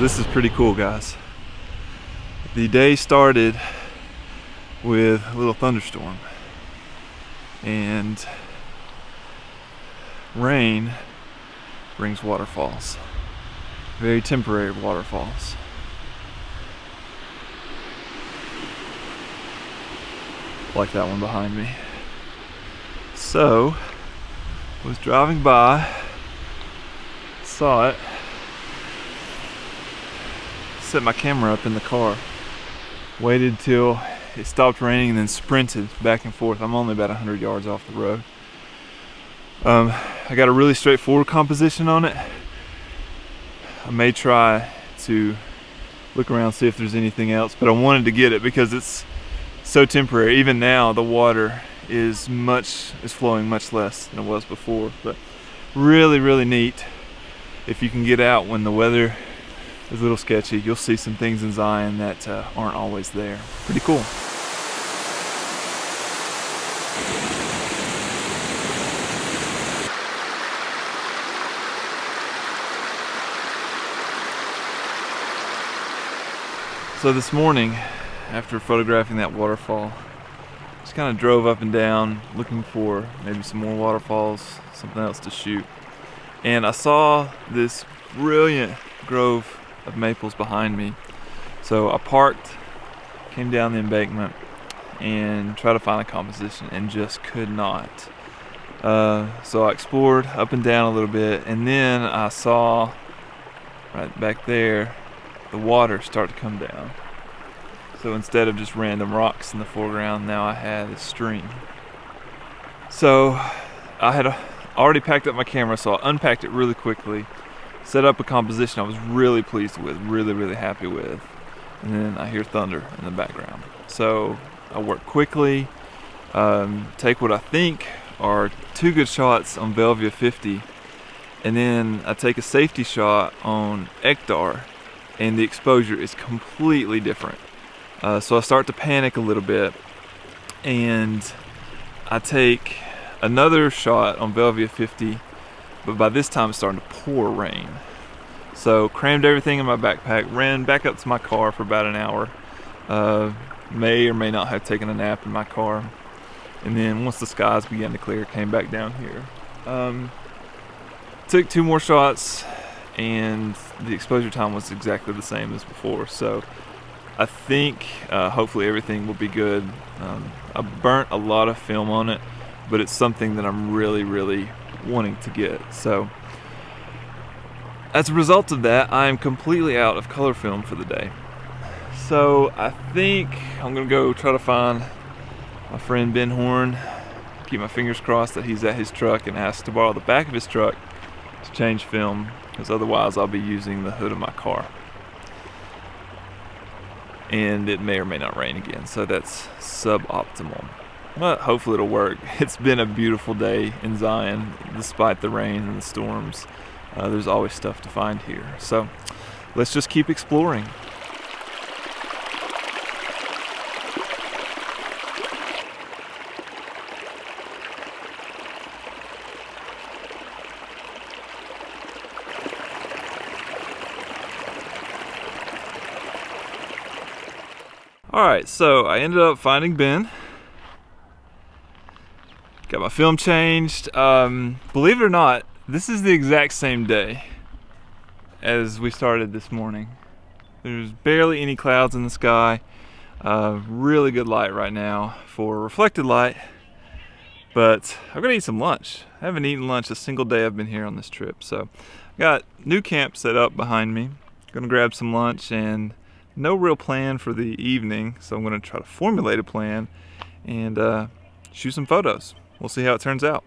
This is pretty cool, guys. The day started with a little thunderstorm, and rain brings waterfalls, very temporary waterfalls. Like that one behind me. So, I was driving by, saw it, set my camera up in the car, waited till it stopped raining, and then sprinted back and forth. I'm only about 100 yards off the road. I got a really straightforward composition on it. I may try to look around, see if there's anything else, but I wanted to get it because it's so temporary. Even now the water is flowing much less than it was before, but really neat. If you can get out when the weather is a little sketchy, you'll see some things in Zion that aren't always there. Pretty cool. So this morning, after photographing that waterfall, just kind of drove up and down looking for maybe some more waterfalls, something else to shoot. And I saw this brilliant grove of maples behind me. So I parked, came down the embankment, and tried to find a composition, and just could not. So I explored up and down a little bit, and then I saw right back there the water start to come down. So instead of just random rocks in the foreground, now I had a stream. So I had already packed up my camera, so I unpacked it really quickly, set up a composition I was really pleased with, really happy with, and then I hear thunder in the background. So I work quickly, take what I think are 2 good shots on Velvia 50, and then I take a safety shot on Ektar, and the exposure is completely different. So I start to panic a little bit, and I take another shot on Velvia 50, but by this time it's starting to pour rain. So crammed everything in my backpack, ran back up to my car for about an hour, may or may not have taken a nap in my car, and then once the skies began to clear, came back down here. Took 2 more shots, and the exposure time was exactly the same as before. So I think hopefully everything will be good. I burnt a lot of film on it, but it's something that I'm really wanting to get. So as a result of that, I am completely out of color film for the day. So I think I'm gonna go try to find my friend Ben Horn, keep my fingers crossed that he's at his truck, and ask to borrow the back of his truck to change film, because otherwise I'll be using the hood of my car. And it may or may not rain again, so that's suboptimal. But hopefully it'll work. It's been a beautiful day in Zion, despite the rain and the storms. There's always stuff to find here. So let's just keep exploring. Alright, so I ended up finding Ben. Got my film changed. Believe it or not, this is the exact same day as we started this morning. There's barely any clouds in the sky. Really good light right now for reflected light. But I'm gonna eat some lunch. I haven't eaten lunch a single day I've been here on this trip. So got new camp set up behind me. Gonna grab some lunch, and no real plan for the evening, so I'm going to try to formulate a plan and shoot some photos. We'll see how it turns out.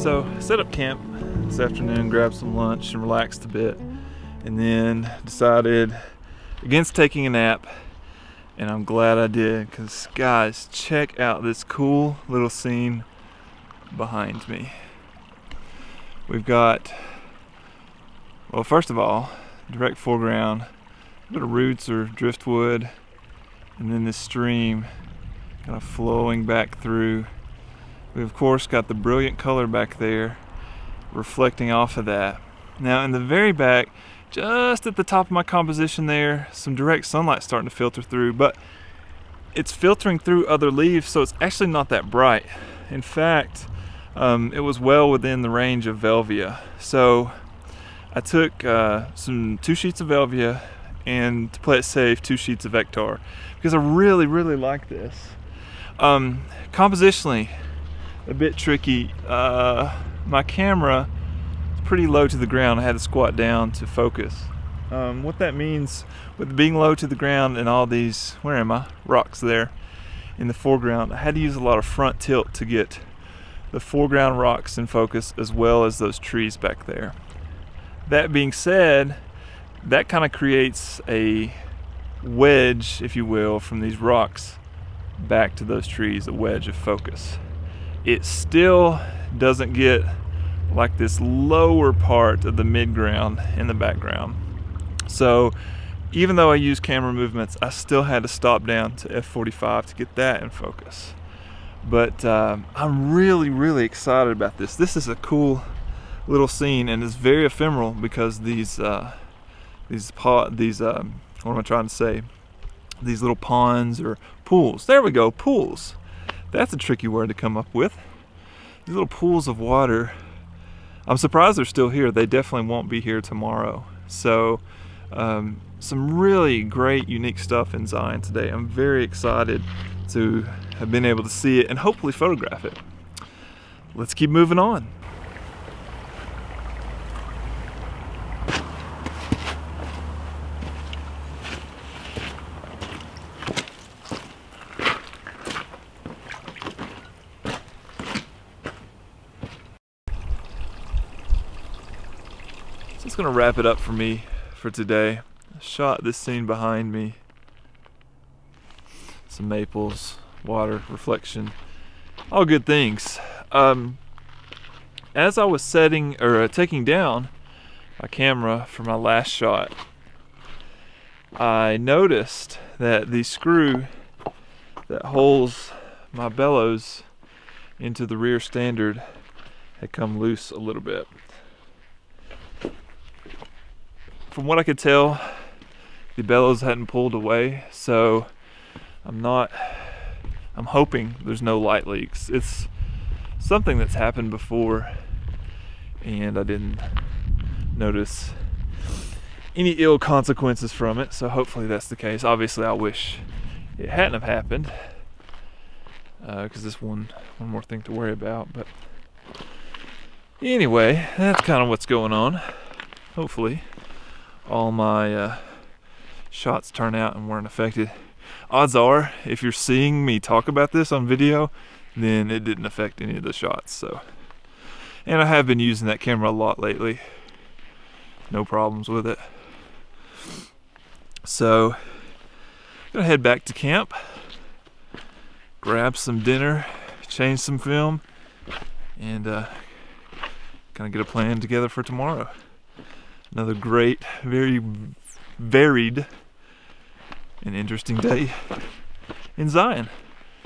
So set up camp this afternoon, grabbed some lunch and relaxed a bit, and then decided against taking a nap, and I'm glad I did, because guys, check out this cool little scene behind me. We've got, well, first of all, direct foreground, a bit of roots or driftwood, and then this stream kind of flowing back through. We've of course got the brilliant color back there reflecting off of that. Now in the very back, just at the top of my composition there, some direct sunlight starting to filter through, but it's filtering through other leaves, so it's actually not that bright. In fact, it was well within the range of Velvia. So I took 2 sheets of Velvia and, to play it safe, 2 sheets of Hectar, because I really like this. Compositionally, a bit tricky. My camera is pretty low to the ground. I had to squat down to focus. What that means with being low to the ground and all these, where am I? Rocks there in the foreground, I had to use a lot of front tilt to get the foreground rocks in focus as well as those trees back there. That being said, that kind of creates a wedge, if you will, from these rocks back to those trees, a wedge of focus. It still doesn't get like this lower part of the midground in the background. So even though I use camera movements, I still had to stop down to f45 to get that in focus. But I'm really excited about this. This is a cool little scene, and it's very ephemeral because these what am I trying to say? These little ponds or pools. There we go, pools. That's a tricky word to come up with. These little pools of water. I'm surprised they're still here. They definitely won't be here tomorrow. So some really great, unique stuff in Zion today. I'm very excited to have been able to see it and hopefully photograph it. Let's keep moving on. It's gonna wrap it up for me for today. I shot this scene behind me. Some maples, water, reflection, all good things. As I was taking down my camera for my last shot, I noticed that the screw that holds my bellows into the rear standard had come loose a little bit. From what I could tell, the bellows hadn't pulled away, so I'm hoping there's no light leaks. It's something that's happened before, and I didn't notice any ill consequences from it, so hopefully that's the case. Obviously, I wish it hadn't have happened, because this one more thing to worry about, but anyway, that's kind of what's going on. Hopefully all my shots turn out and weren't affected. Odds are, if you're seeing me talk about this on video, then it didn't affect any of the shots. So, and I have been using that camera a lot lately. No problems with it. So, I'm gonna head back to camp, grab some dinner, change some film, and kind of get a plan together for tomorrow. Another great, very varied and interesting day in Zion.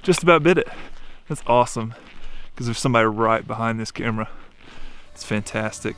Just about bit it. That's awesome, because there's somebody right behind this camera. It's fantastic.